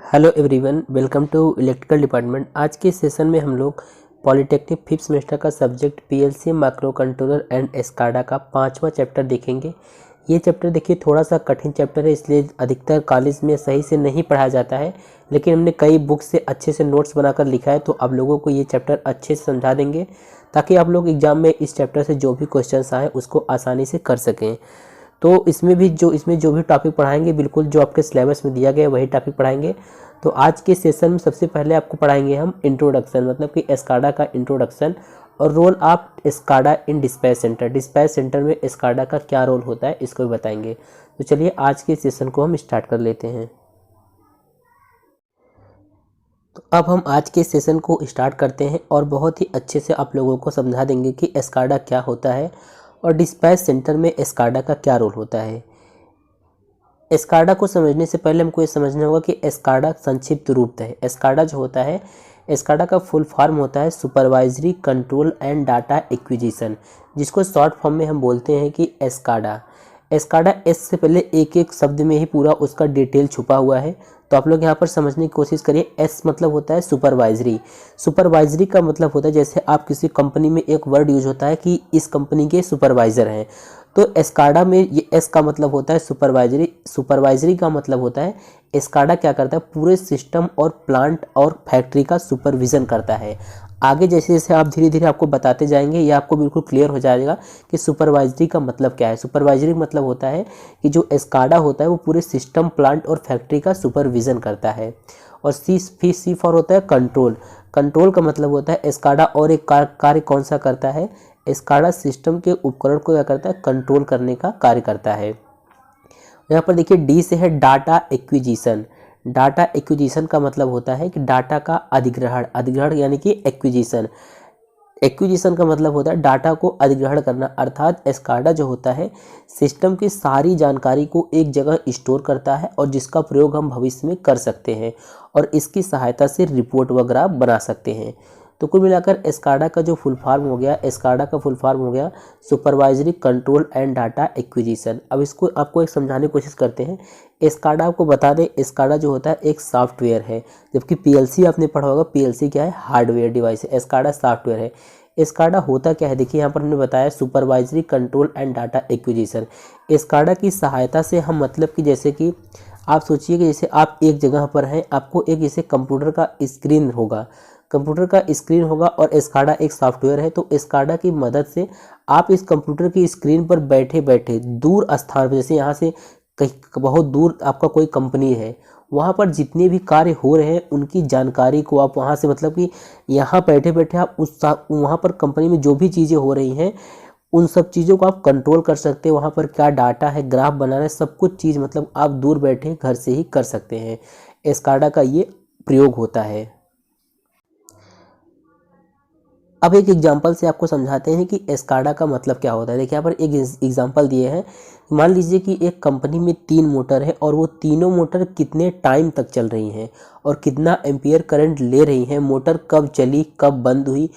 Hello everyone, welcome to electrical department. आज के session में हम लोग पॉलिटेक्निक फिफ्थ सेमेस्टर का subject PLC micro controller and SCADA का 5वां चैप्टर देखेंगे। ये चैप्टर देखिए थोड़ा सा कठिन चैप्टर है, इसलिए अधिकतर कॉलेज में सही से नहीं पढ़ाया जाता है, लेकिन हमने कई बुक से अच्छे से नोट्स बनाकर लिखा है, तो आप लोगों को ये चैप्टर अच्छे से समझा देंगे ताकि आप लोग एग्जाम में इस चैप्टर से जो भी क्वेश्चन आए उसको आसानी से कर सकें। तो इसमें जो भी टॉपिक पढ़ाएंगे बिल्कुल जो आपके सिलेबस में दिया गया है वही टॉपिक पढ़ाएंगे। तो आज के सेशन में सबसे पहले आपको पढ़ाएंगे हम इंट्रोडक्शन, मतलब कि एस्काडा का इंट्रोडक्शन और role of SCADA in dispatch centre. Dispatch centre में एस्काडा का क्या रोल होता है इसको भी बताएंगे। तो चलिए आज के सेशन को हम स्टार्ट कर लेते हैं। तो अब हम आज के सेशन को स्टार्ट करते हैं और बहुत ही अच्छे से आप लोगों को समझा देंगे कि एस्काडा क्या होता है और डिस्पैच सेंटर में एस्काडा का क्या रोल होता है। एस्काडा को समझने से पहले हमको ये समझना होगा कि एस्काडा संक्षिप्त रूप है। एस्काडा जो होता है, एस्काडा का फुल फॉर्म होता है supervisory control and data acquisition, जिसको शॉर्ट फॉर्म में हम बोलते हैं कि एस्काडा। एस्काडा एस से पहले एक एक शब्द में ही पूरा उसका डिटेल छुपा हुआ है, तो आप लोग यहाँ पर समझने की कोशिश करिए। एस मतलब होता है सुपरवाइजरी। सुपरवाइजरी का मतलब होता है जैसे आप किसी कंपनी में एक वर्ड यूज होता है कि इस कंपनी के सुपरवाइजर हैं, तो एस्काडा में ये एस का मतलब होता है सुपरवाइजरी। सुपरवाइजरी का मतलब होता है एस्काडा क्या करता है, पूरे सिस्टम और प्लांट और फैक्ट्री का सुपरविजन करता है। आगे जैसे जैसे आप धीरे धीरे आपको बताते जाएंगे ये आपको बिल्कुल क्लियर हो जाएगा कि सुपरवाइजरी का मतलब क्या है। सुपरवाइजरी मतलब होता है कि जो एस्काडा होता है वो पूरे सिस्टम प्लांट और फैक्ट्री का सुपरविजन करता है। और सी फॉर होता है कंट्रोल। कंट्रोल का मतलब होता है एस्काडा और एक कार्य कौन सा करता है, एस्काडा सिस्टम के उपकरण को क्या करता है, कंट्रोल करने का कार्य करता है। यहाँ पर देखिए डी से है डाटा एक्विजिशन। डाटा एक्विजिशन का मतलब होता है कि डाटा का अधिग्रहण। अधिग्रहण यानी कि एक्विजिशन। एक्विजिशन का मतलब होता है डाटा को अधिग्रहण करना, अर्थात एस्काडा जो होता है सिस्टम की सारी जानकारी को एक जगह स्टोर करता है और जिसका प्रयोग हम भविष्य में कर सकते हैं और इसकी सहायता से रिपोर्ट वगैरह बना सकते हैं। तो कुल मिलाकर एस्काडा का जो फुल फॉर्म हो गया, एस्काडा का फुल फॉर्म हो गया supervisory control and data acquisition. अब इसको आपको एक समझाने की कोशिश करते हैं। एस्काडा आपको बता दें, एस्काडा जो होता है एक सॉफ्टवेयर है, जबकि पीएलसी आपने पढ़ा होगा, पीएलसी क्या है, हार्डवेयर डिवाइस है, एस्काडा सॉफ्टवेयर है। एस्काडा होता क्या है, देखिए यहाँ पर हमने बताया supervisory control and data acquisition. Escada की सहायता से हम मतलब कि जैसे कि आप सोचिए कि जैसे आप एक जगह पर हैं, आपको एक जैसे कंप्यूटर का स्क्रीन होगा, कंप्यूटर का स्क्रीन होगा और एस्काडा एक सॉफ्टवेयर है, तो एस्काडा की मदद से आप इस कंप्यूटर की स्क्रीन पर बैठे बैठे दूर स्थान पर, जैसे यहाँ से कहीं बहुत दूर आपका कोई कंपनी है, वहाँ पर जितने भी कार्य हो रहे हैं उनकी जानकारी को आप वहाँ से मतलब कि यहाँ बैठे बैठे आप वहाँ पर कंपनी में जो भी चीज़ें हो रही हैं उन सब चीज़ों को आप कंट्रोल कर सकते हैं। वहाँ पर क्या डाटा है, ग्राफ बनाना है, सब कुछ चीज़ मतलब आप दूर बैठे घर से ही कर सकते हैं। एस्काडा का ये प्रयोग होता है। अब एक एग्जांपल से आपको समझाते हैं कि एस्काडा का मतलब क्या होता है। देखिए यहाँ पर एक एग्जांपल दिए हैं। मान लीजिए कि एक कंपनी में 3 मोटर है और वो तीनों मोटर कितने टाइम तक चल रही हैं और कितना एम्पियर करंट ले रही हैं, मोटर कब चली कब बंद हुई,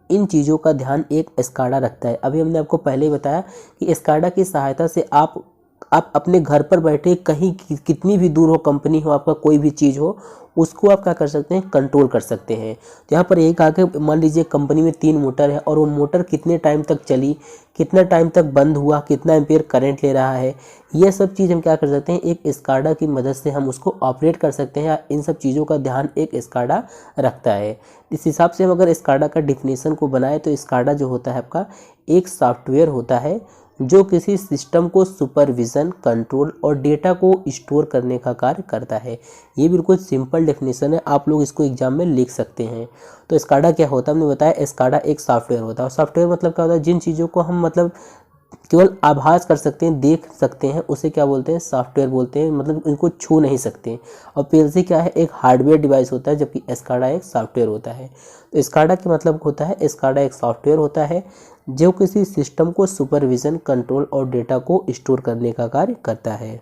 इन चीज़ों का ध्यान एक एस्काडा रखता है। अभी हमने आपको पहले ही बताया कि एस्काडा की सहायता से आप अपने घर पर बैठे कहीं कितनी भी दूर हो कंपनी हो, आपका कोई भी चीज़ हो, उसको आप क्या कर सकते हैं, कंट्रोल कर सकते हैं। तो यहाँ पर एक आके मान लीजिए कंपनी में 3 मोटर है और वो मोटर कितने टाइम तक चली, कितना टाइम तक बंद हुआ, कितना एम्पियर करंट ले रहा है, ये सब चीज़ हम क्या कर सकते हैं, एक एस्काडा की मदद से हम उसको ऑपरेट कर सकते हैं। इन सब चीज़ों का ध्यान एक एस्काडा रखता है। इस हिसाब से हम अगर एस्काडा का डिफिनेशन को बनाए तो एस्काडा जो होता है आपका एक सॉफ्टवेयर होता है जो किसी सिस्टम को सुपरविजन, कंट्रोल और डेटा को स्टोर करने का कार्य करता है। ये बिल्कुल सिंपल डेफिनेशन है, आप लोग इसको एग्जाम में लिख सकते हैं। तो एस्काडा क्या होता है, हमने बताया एस्काडा एक सॉफ्टवेयर होता है। सॉफ्टवेयर मतलब क्या होता है, जिन चीज़ों को हम मतलब केवल आभास कर सकते हैं, देख सकते हैं, उसे क्या बोलते हैं, सॉफ्टवेयर बोलते हैं, मतलब इनको छू नहीं सकते। और पीएलसी क्या है, एक हार्डवेयर डिवाइस होता है, जबकि एस्काडा एक सॉफ्टवेयर होता है। तो एस्काडा का मतलब होता है, एस्काडा एक सॉफ्टवेयर होता है जो किसी सिस्टम को सुपरविजन, कंट्रोल और डेटा को स्टोर करने का कार्य करता है।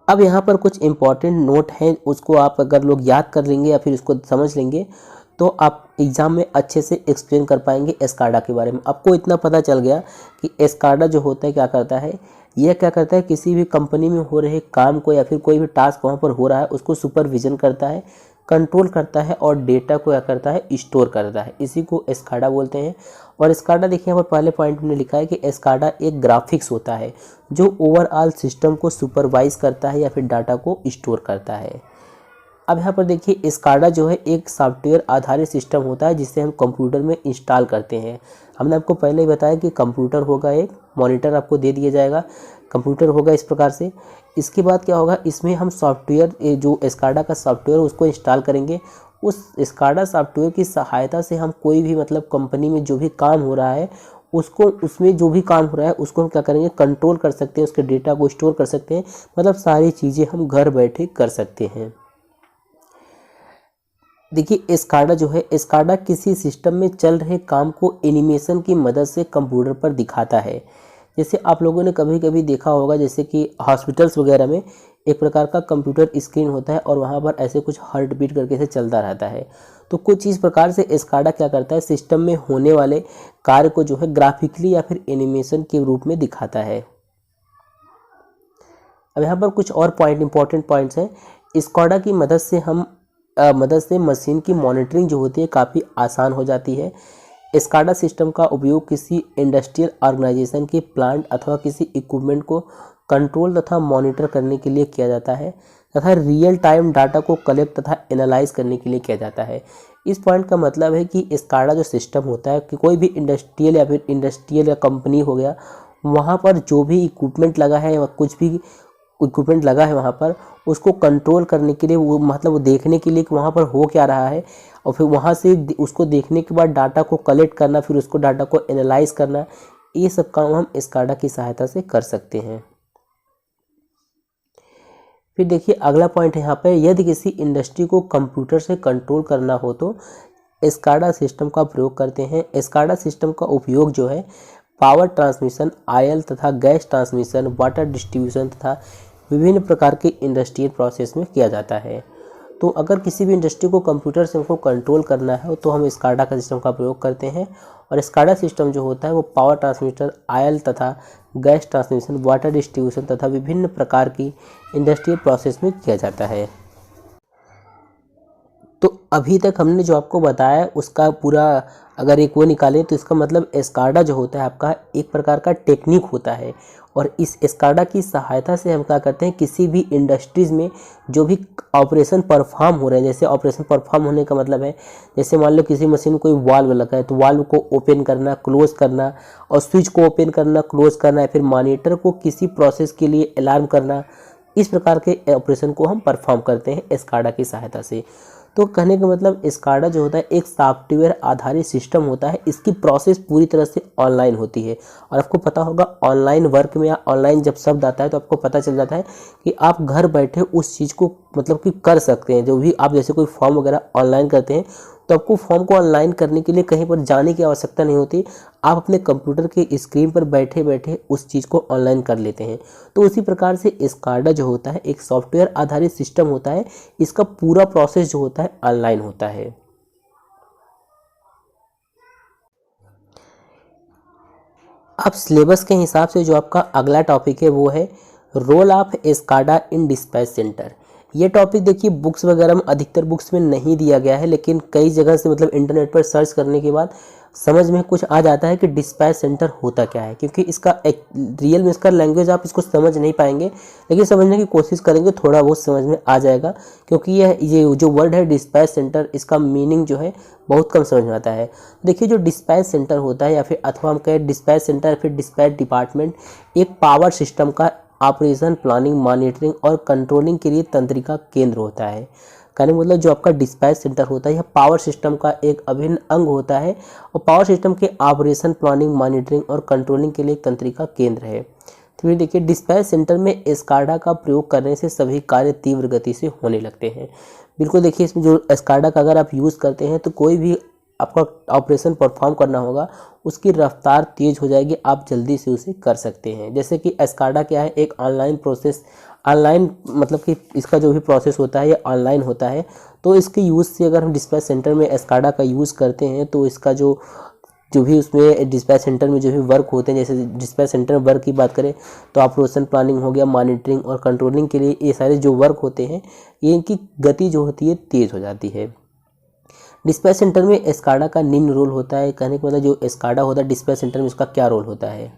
अब यहाँ पर कुछ इंपॉर्टेंट नोट हैं, उसको आप अगर लोग याद कर लेंगे या फिर उसको समझ लेंगे तो आप एग्ज़ाम में अच्छे से एक्सप्लेन कर पाएंगे एस्काडा के बारे में। आपको इतना पता चल गया कि एस्काडा जो होता है क्या करता है, यह क्या करता है, किसी भी कंपनी में हो रहे काम को या फिर कोई भी टास्क वहाँ पर हो रहा है उसको सुपरविजन करता है, कंट्रोल करता है और डेटा को क्या करता है, स्टोर करता है। इसी को एस्काडा बोलते हैं। और एस्काडा देखिए यहाँ पर पहले पॉइंट में लिखा है कि एस्काडा एक ग्राफिक्स होता है जो ओवरऑल सिस्टम को सुपरवाइज करता है या फिर डाटा को स्टोर करता है। अब यहाँ पर देखिए एस्काडा जो है एक सॉफ्टवेयर आधारित सिस्टम होता है जिसे हम कंप्यूटर में इंस्टॉल करते हैं। हमने आपको पहले ही बताया कि कंप्यूटर होगा, एक मॉनिटर आपको दे दिया जाएगा, कंप्यूटर होगा इस प्रकार से। इसके बाद क्या होगा, इसमें हम सॉफ्टवेयर जो एस्काडा का सॉफ्टवेयर उसको इंस्टॉल करेंगे। उस एस्काडा सॉफ्टवेयर की सहायता से हम कोई भी मतलब कंपनी में जो भी काम हो रहा है उसको, उसमें जो भी काम हो रहा है उसको हम क्या करेंगे, कंट्रोल कर सकते हैं, उसके डेटा को स्टोर कर सकते हैं। मतलब सारी चीज़ें हम घर बैठे कर सकते हैं। देखिए एस्काडा जो है, एस्काडा किसी सिस्टम में चल रहे काम को एनिमेशन की मदद से कंप्यूटर पर दिखाता है। जैसे आप लोगों ने कभी कभी देखा होगा, जैसे कि हॉस्पिटल्स वगैरह में एक प्रकार का कंप्यूटर स्क्रीन होता है और वहाँ पर ऐसे कुछ हार्ट बीट करके से चलता रहता है। तो कुछ इस प्रकार से एस्काडा क्या करता है, सिस्टम में होने वाले कार्य को जो है ग्राफिकली या फिर एनिमेशन के रूप में दिखाता है। अब यहाँ पर कुछ और इंपॉर्टेंट पॉइंट्स हैं। एस्काडा की मदद से मशीन की मॉनिटरिंग जो होती है काफ़ी आसान हो जाती है। एस्काडा सिस्टम का उपयोग किसी इंडस्ट्रियल ऑर्गेनाइजेशन के प्लांट अथवा किसी इक्विपमेंट को कंट्रोल तथा मॉनिटर करने के लिए किया जाता है तथा रियल टाइम डाटा को कलेक्ट तथा एनालाइज करने के लिए किया जाता है। इस पॉइंट का मतलब है कि एस्काडा जो सिस्टम होता है कि कोई भी इंडस्ट्रियल या कंपनी हो गया, वहाँ पर जो भी इक्विपमेंट लगा है या कुछ भी इक्विपमेंट लगा है वहाँ पर, उसको कंट्रोल करने के लिए वो मतलब वो देखने के लिए कि वहाँ पर हो क्या रहा है, और फिर वहाँ से उसको देखने के बाद डाटा को कलेक्ट करना, फिर उसको डाटा को एनालाइज करना, ये सब काम हम एस्काडा की सहायता से कर सकते हैं। फिर देखिए अगला पॉइंट है यहाँ पर, यदि किसी इंडस्ट्री को कंप्यूटर से कंट्रोल करना हो तो एस्काडा सिस्टम का प्रयोग करते हैं। एस्काडा सिस्टम का उपयोग जो है पावर ट्रांसमिशन, ऑयल तथा गैस ट्रांसमिशन, वाटर डिस्ट्रीब्यूशन तथा विभिन्न प्रकार के इंडस्ट्रियल प्रोसेस में किया जाता है। तो अगर किसी भी इंडस्ट्री को कंप्यूटर से उनको कंट्रोल करना है तो हम एस्काडा का सिस्टम का प्रयोग करते हैं। और एस्काडा सिस्टम जो होता है वो पावर ट्रांसमिटर, ऑयल तथा गैस ट्रांसमिशन, वाटर डिस्ट्रीब्यूशन तथा विभिन्न प्रकार की इंडस्ट्रियल प्रोसेस में किया जाता है। तो अभी तक हमने जो आपको बताया उसका पूरा अगर एक वो निकालें तो इसका मतलब एस्काडा जो होता है आपका एक प्रकार का टेक्निक होता है। और इस एस्काडा की सहायता से हम क्या करते हैं, किसी भी इंडस्ट्रीज़ में जो भी ऑपरेशन परफॉर्म हो रहे हैं, जैसे ऑपरेशन परफॉर्म होने का मतलब है, जैसे मान लो किसी मशीन में कोई वाल्व लगा है तो वाल्व को ओपन करना, क्लोज करना, और स्विच को ओपन करना, क्लोज करना, या फिर मॉनिटर को किसी प्रोसेस के लिए अलार्म करना, इस प्रकार के ऑपरेशन को हम परफॉर्म करते हैं एस्काडा की सहायता से। तो कहने का मतलब एस्काडा जो होता है एक सॉफ्टवेयर आधारित सिस्टम होता है। इसकी प्रोसेस पूरी तरह से ऑनलाइन होती है। और आपको पता होगा ऑनलाइन वर्क में या ऑनलाइन जब शब्द आता है तो आपको पता चल जाता है कि आप घर बैठे उस चीज़ को मतलब कि कर सकते हैं। जो भी आप जैसे कोई फॉर्म वगैरह ऑनलाइन करते हैं तो आपको फॉर्म को ऑनलाइन करने के लिए कहीं पर जाने की आवश्यकता नहीं होती। आप अपने कंप्यूटर के स्क्रीन पर बैठे बैठे उस चीज़ को ऑनलाइन कर लेते हैं। तो उसी प्रकार से एस्काडा जो होता है एक सॉफ्टवेयर आधारित सिस्टम होता है। इसका पूरा प्रोसेस जो होता है ऑनलाइन होता है। अब सिलेबस के हिसाब से जो आपका अगला टॉपिक है वो है role of SCADA in dispatch centre. ये टॉपिक देखिए बुक्स वगैरह में, अधिकतर बुक्स में नहीं दिया गया है, लेकिन कई जगह से मतलब इंटरनेट पर सर्च करने के बाद समझ में कुछ आ जाता है कि डिस्पैच सेंटर होता क्या है। क्योंकि इसका एक रियल में इसका लैंग्वेज आप इसको समझ नहीं पाएंगे, लेकिन समझने की कोशिश करेंगे थोड़ा बहुत समझ में आ जाएगा। क्योंकि ये जो वर्ड है डिस्पैच सेंटर, इसका मीनिंग जो है बहुत कम समझ में आता है। देखिए जो डिस्पैच सेंटर होता है या फिर अथवा हम कहें डिस्पैच सेंटर फिर डिस्पैच डिपार्टमेंट, एक पावर सिस्टम का ऑपरेशन, प्लानिंग, मॉनिटरिंग और कंट्रोलिंग के लिए तंत्रिका केंद्र होता है। कहने मतलब जो आपका डिस्पैच सेंटर होता है यह पावर सिस्टम का एक अभिन्न अंग होता है और पावर सिस्टम के ऑपरेशन, प्लानिंग, मॉनिटरिंग और कंट्रोलिंग के लिए तंत्रिका केंद्र है। तो फिर देखिए डिस्पैच सेंटर में एस्काडा का प्रयोग करने से सभी कार्य तीव्र गति से होने लगते हैं। बिल्कुल देखिए इसमें जो एस्काडा का अगर आप यूज़ करते हैं तो कोई भी आपका ऑपरेशन परफॉर्म करना होगा उसकी रफ्तार तेज़ हो जाएगी, आप जल्दी से उसे कर सकते हैं। जैसे कि एस्काडा क्या है, एक ऑनलाइन प्रोसेस, ऑनलाइन मतलब कि इसका जो भी प्रोसेस होता है ये ऑनलाइन होता है। तो इसके यूज़ से अगर हम डिस्पैच सेंटर में एस्काडा का यूज़ करते हैं तो इसका जो जो भी उसमें डिस्पैच सेंटर में जो भी वर्क होते हैं, जैसे डिस्पैच सेंटर में वर्क की बात करें तो ऑपरेशन प्लानिंग हो गया, मॉनिटरिंग और कंट्रोलिंग के लिए ये सारे जो वर्क होते हैं ये इनकी गति जो होती है तेज़ हो जाती है। डिस्पैच सेंटर में एस्काडा का निम्न रोल होता है। कहने का मतलब जो एस्काडा होता है डिस्पैच सेंटर में उसका क्या रोल होता है।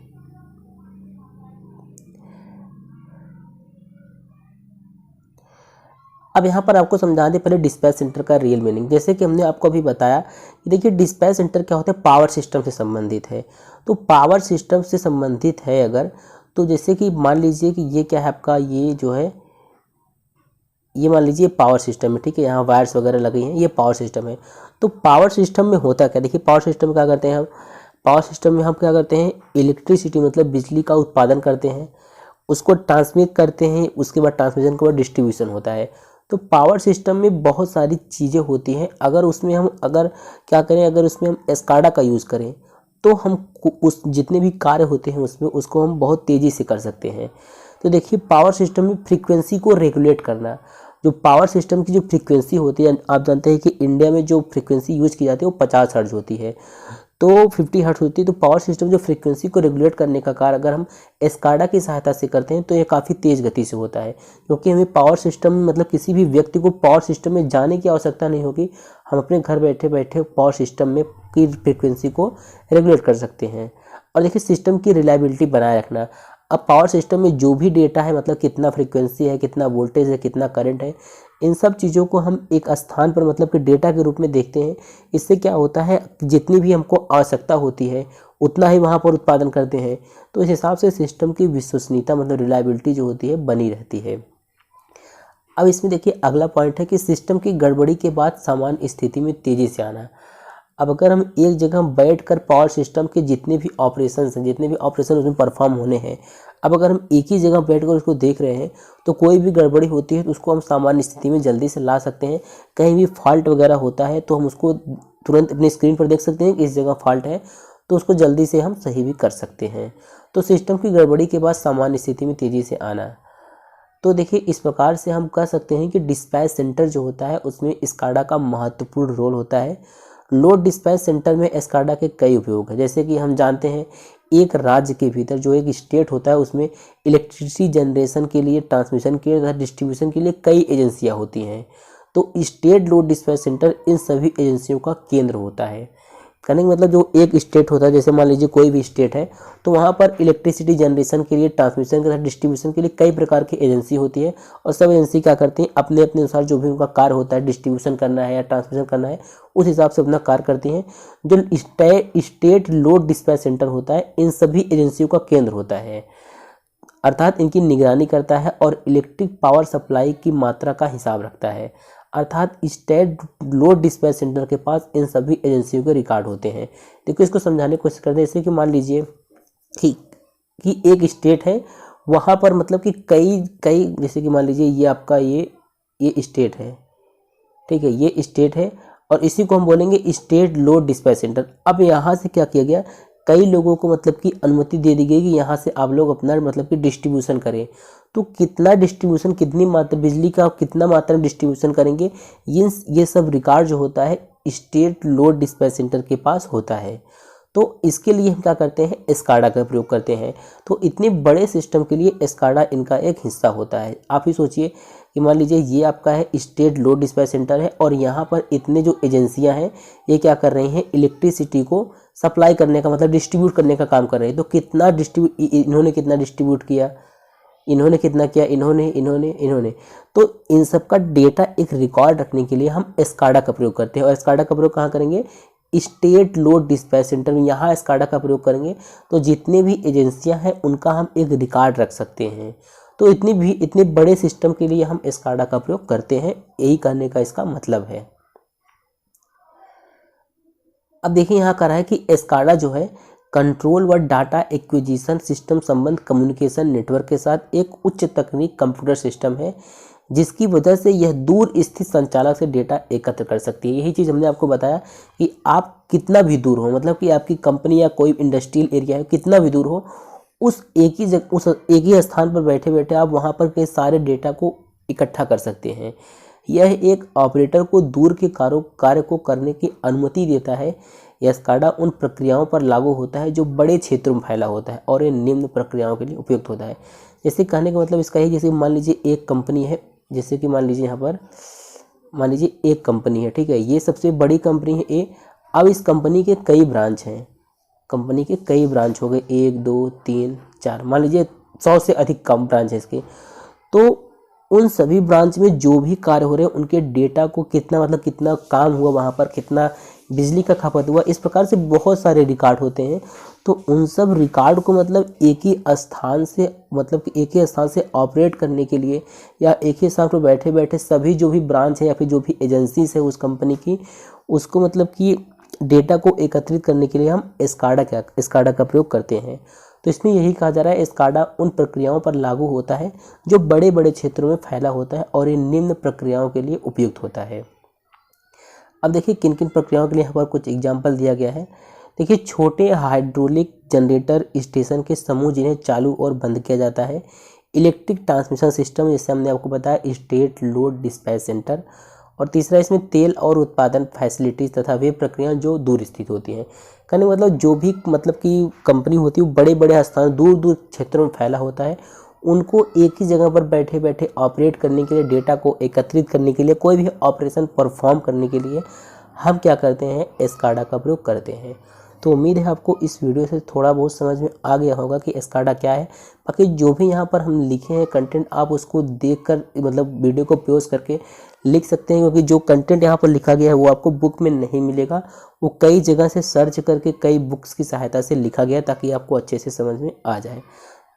अब यहाँ पर आपको समझा दें पहले डिस्पैच सेंटर का रियल मीनिंग। जैसे कि हमने आपको अभी बताया कि देखिए डिस्पैच सेंटर क्या होता है, पावर सिस्टम से संबंधित है। तो पावर सिस्टम से संबंधित है अगर, तो जैसे कि मान लीजिए कि ये क्या है आपका, ये जो है ये मान लीजिए पावर सिस्टम है, ठीक है, यहाँ वायर्स वगैरह लगी हैं, ये पावर सिस्टम है। तो पावर सिस्टम में होता क्या, देखिए पावर सिस्टम में क्या करते हैं हम, पावर सिस्टम में हम क्या करते हैं, इलेक्ट्रिसिटी मतलब बिजली का उत्पादन करते हैं, उसको ट्रांसमिट करते हैं, उसके बाद ट्रांसमिशन के बाद डिस्ट्रीब्यूशन होता है। तो पावर सिस्टम में बहुत सारी चीज़ें होती हैं। अगर उसमें हम अगर क्या करें, अगर उसमें हम एस्काडा का यूज़ करें तो हम उस जितने भी कार्य होते हैं उसमें उसको हम बहुत तेज़ी से कर सकते हैं। तो देखिए पावर सिस्टम में फ्रीक्वेंसी को रेगुलेट करना, जो पावर सिस्टम की जो फ्रीक्वेंसी होती है, आप जानते हैं कि इंडिया में जो फ्रीक्वेंसी यूज़ की जाती है वो 50 हर्ट्ज होती है, तो 50 हर्ट्ज होती है। तो पावर सिस्टम जो फ्रीक्वेंसी को रेगुलेट करने का कार्य अगर हम एस्काडा की सहायता से करते हैं तो ये काफ़ी तेज़ गति से होता है, क्योंकि हमें पावर सिस्टम मतलब किसी भी व्यक्ति को पावर सिस्टम में जाने की आवश्यकता नहीं होगी। हम अपने घर बैठे बैठे पावर सिस्टम में की फ्रीक्वेंसी को रेगुलेट कर सकते हैं। और देखिए सिस्टम की रिलायबिलिटी बनाए रखना। अब पावर सिस्टम में जो भी डेटा है, मतलब कितना फ्रीक्वेंसी है, कितना वोल्टेज है, कितना करंट है, इन सब चीज़ों को हम एक स्थान पर मतलब कि डेटा के रूप में देखते हैं। इससे क्या होता है, जितनी भी हमको आवश्यकता होती है उतना ही वहाँ पर उत्पादन करते हैं। तो इस हिसाब से सिस्टम की विश्वसनीयता मतलब रिलायबिलिटी जो होती है बनी रहती है। अब इसमें देखिए अगला पॉइंट है कि सिस्टम की गड़बड़ी के बाद सामान्य स्थिति में तेज़ी से आना। अब अगर हम एक जगह बैठकर पावर सिस्टम के जितने भी ऑपरेशंस हैं, जितने भी ऑपरेशन उसमें परफॉर्म होने हैं, अब अगर हम एक ही जगह बैठकर उसको देख रहे हैं तो कोई भी गड़बड़ी होती है तो उसको हम सामान्य स्थिति में जल्दी से ला सकते हैं। कहीं भी फॉल्ट वगैरह होता है तो हम उसको तुरंत अपनी स्क्रीन पर देख सकते हैं कि इस जगह फॉल्ट है, तो उसको जल्दी से हम सही भी कर सकते हैं। तो सिस्टम की गड़बड़ी के बाद सामान्य स्थिति में तेज़ी से आना। तो देखिए इस प्रकार से हम कह सकते हैं कि डिस्पैच सेंटर जो होता है उसमें एस्काडा का महत्वपूर्ण रोल होता है। लोड डिस्पैच सेंटर में एस्काडा के कई उपयोग हैं। जैसे कि हम जानते हैं एक राज्य के भीतर जो एक स्टेट होता है उसमें इलेक्ट्रिसिटी जनरेशन के लिए, ट्रांसमिशन के लिए तथा डिस्ट्रीब्यूशन के लिए कई एजेंसियां होती हैं। तो स्टेट लोड डिस्पैच सेंटर इन सभी एजेंसियों का केंद्र होता है। कहने का मतलब जो एक स्टेट होता है, जैसे मान लीजिए कोई भी स्टेट है, तो वहाँ पर इलेक्ट्रिसिटी जनरेशन के लिए, ट्रांसमिशन के साथ डिस्ट्रीब्यूशन के लिए कई प्रकार की एजेंसी होती है। और सब एजेंसी क्या करती हैं, अपने अपने अनुसार जो भी उनका कार्य होता है, डिस्ट्रीब्यूशन करना है या ट्रांसमिशन करना है, उस हिसाब से अपना कार्य करती हैं। जो स्टेट लोड डिस्पैच सेंटर होता है इन सभी एजेंसियों का केंद्र होता है, अर्थात इनकी निगरानी करता है और इलेक्ट्रिक पावर सप्लाई की मात्रा का हिसाब रखता है। अर्थात स्टेट लोड डिस्पैच सेंटर के पास इन सभी एजेंसियों के रिकॉर्ड होते हैं। देखो इसको समझाने की कोशिश करते हैं। जैसे कि मान लीजिए कि एक स्टेट है, वहाँ पर मतलब कि कई कई जैसे कि मान लीजिए ये आपका ये स्टेट है, ठीक है, ये स्टेट है और इसी को हम बोलेंगे स्टेट लोड डिस्पैच सेंटर। अब यहाँ से क्या किया गया, कई लोगों को मतलब कि अनुमति दे दी गई कि यहाँ से आप लोग अपना मतलब कि डिस्ट्रीब्यूशन करें। तो कितना डिस्ट्रीब्यूशन, कितनी मात्रा बिजली का कितना मात्रा में डिस्ट्रीब्यूशन करेंगे, ये सब रिकॉर्ड जो होता है स्टेट लोड डिस्पैच सेंटर के पास होता है। तो इसके लिए हम क्या करते हैं, एस्काडा का प्रयोग करते हैं। तो इतने बड़े सिस्टम के लिए एस्काडा इनका एक हिस्सा होता है। आप ही सोचिए कि मान लीजिए ये आपका है स्टेट लोड डिस्पैच सेंटर है और यहाँ पर इतने जो एजेंसियाँ हैं ये क्या कर रही हैं, इलेक्ट्रिसिटी को सप्लाई करने का मतलब डिस्ट्रीब्यूट करने का काम कर रहे हैं। तो कितना इन्होंने कितना डिस्ट्रीब्यूट किया, इन्होंने कितना किया, इन्होंने। तो इन सब का डेटा एक रिकॉर्ड रखने के लिए हम एस्काडा का प्रयोग करते हैं। और एस्काडा का प्रयोग कहाँ करेंगे, स्टेट लोड डिस्पैच सेंटर में, यहाँ एस्काडा का प्रयोग करेंगे। तो जितने भी एजेंसियां हैं उनका हम एक रिकॉर्ड रख सकते हैं। तो इतने बड़े सिस्टम के लिए हम एस्काडा का प्रयोग करते हैं, यही कहने का इसका मतलब है। अब देखिए यहाँ कह रहा है कि एस्काडा जो है कंट्रोल व डाटा एक्विजिशन सिस्टम संबंध कम्युनिकेशन नेटवर्क के साथ एक उच्च तकनीक कंप्यूटर सिस्टम है, जिसकी वजह से यह दूर स्थित संचालक से डेटा एकत्र कर सकती है। यही चीज़ हमने आपको बताया कि आप कितना भी दूर हो, मतलब कि आपकी कंपनी या कोई इंडस्ट्रियल एरिया है, कितना भी दूर हो, उस एक ही स्थान पर बैठे बैठे आप वहाँ पर के सारे डेटा को इकट्ठा कर सकते हैं। यह एक ऑपरेटर को दूर के कार्य को करने की अनुमति देता है। यह स्काडा उन प्रक्रियाओं पर लागू होता है जो बड़े क्षेत्रों में फैला होता है और ये निम्न प्रक्रियाओं के लिए उपयुक्त होता है। जैसे कहने का मतलब इसका है, जैसे मान लीजिए एक कंपनी है, जैसे कि मान लीजिए यहाँ पर मान लीजिए एक कंपनी है, ठीक है, ये सबसे बड़ी कंपनी है ए। अब इस कंपनी के कई ब्रांच हैं, कंपनी के कई ब्रांच हो गए, 1 2 3 4, मान लीजिए 100 से अधिक कम ब्रांच है इसके। तो उन सभी ब्रांच में जो भी कार्य हो रहे हैं उनके डेटा को कितना मतलब कितना काम हुआ वहाँ पर, कितना बिजली का खपत हुआ, इस प्रकार से बहुत सारे रिकॉर्ड होते हैं। तो उन सब रिकॉर्ड को मतलब एक ही स्थान से मतलब कि एक ही स्थान से ऑपरेट करने के लिए या एक ही स्थान पर बैठे बैठे सभी जो भी ब्रांच है या फिर जो भी एजेंसीज है उस कंपनी की, उसको मतलब कि डेटा को एकत्रित करने के लिए हम स्काडा का प्रयोग करते हैं। तो इसमें यही कहा जा रहा है स्काडा उन प्रक्रियाओं पर लागू होता है जो बड़े बड़े क्षेत्रों में फैला होता है और ये निम्न प्रक्रियाओं के लिए उपयुक्त होता है। अब देखिए किन किन प्रक्रियाओं के लिए यहाँ पर कुछ एग्जाम्पल दिया गया है। देखिए छोटे हाइड्रोलिक जनरेटर स्टेशन के समूह जिन्हें चालू और बंद किया जाता है, इलेक्ट्रिक ट्रांसमिशन सिस्टम जैसे हमने आपको बताया स्टेट लोड डिस्पैच सेंटर, और तीसरा इसमें तेल और उत्पादन फैसिलिटीज़ तथा वे प्रक्रियाएं जो दूर स्थित होती हैं। कहने का मतलब जो भी मतलब कि कंपनी होती है वो बड़े बड़े स्थान दूर दूर क्षेत्रों में फैला होता है, उनको एक ही जगह पर बैठे बैठे ऑपरेट करने के लिए, डेटा को एकत्रित करने के लिए, कोई भी ऑपरेशन परफॉर्म करने के लिए हम क्या करते हैं, स्काडा का प्रयोग करते हैं। तो उम्मीद है आपको इस वीडियो से थोड़ा बहुत समझ में आ गया होगा कि स्काडा क्या है। बाकी जो भी यहाँ पर हम लिखे हैं कंटेंट, आप उसको देखकर मतलब वीडियो को पॉज करके लिख सकते हैं, क्योंकि जो कंटेंट यहाँ पर लिखा गया है वो आपको बुक में नहीं मिलेगा, वो कई जगह से सर्च करके कई बुक्स की सहायता से लिखा गया है ताकि आपको अच्छे से समझ में आ जाए।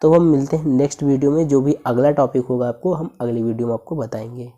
तो हम मिलते हैं नेक्स्ट वीडियो में, जो भी अगला टॉपिक होगा आपको हम अगली वीडियो में आपको बताएंगे।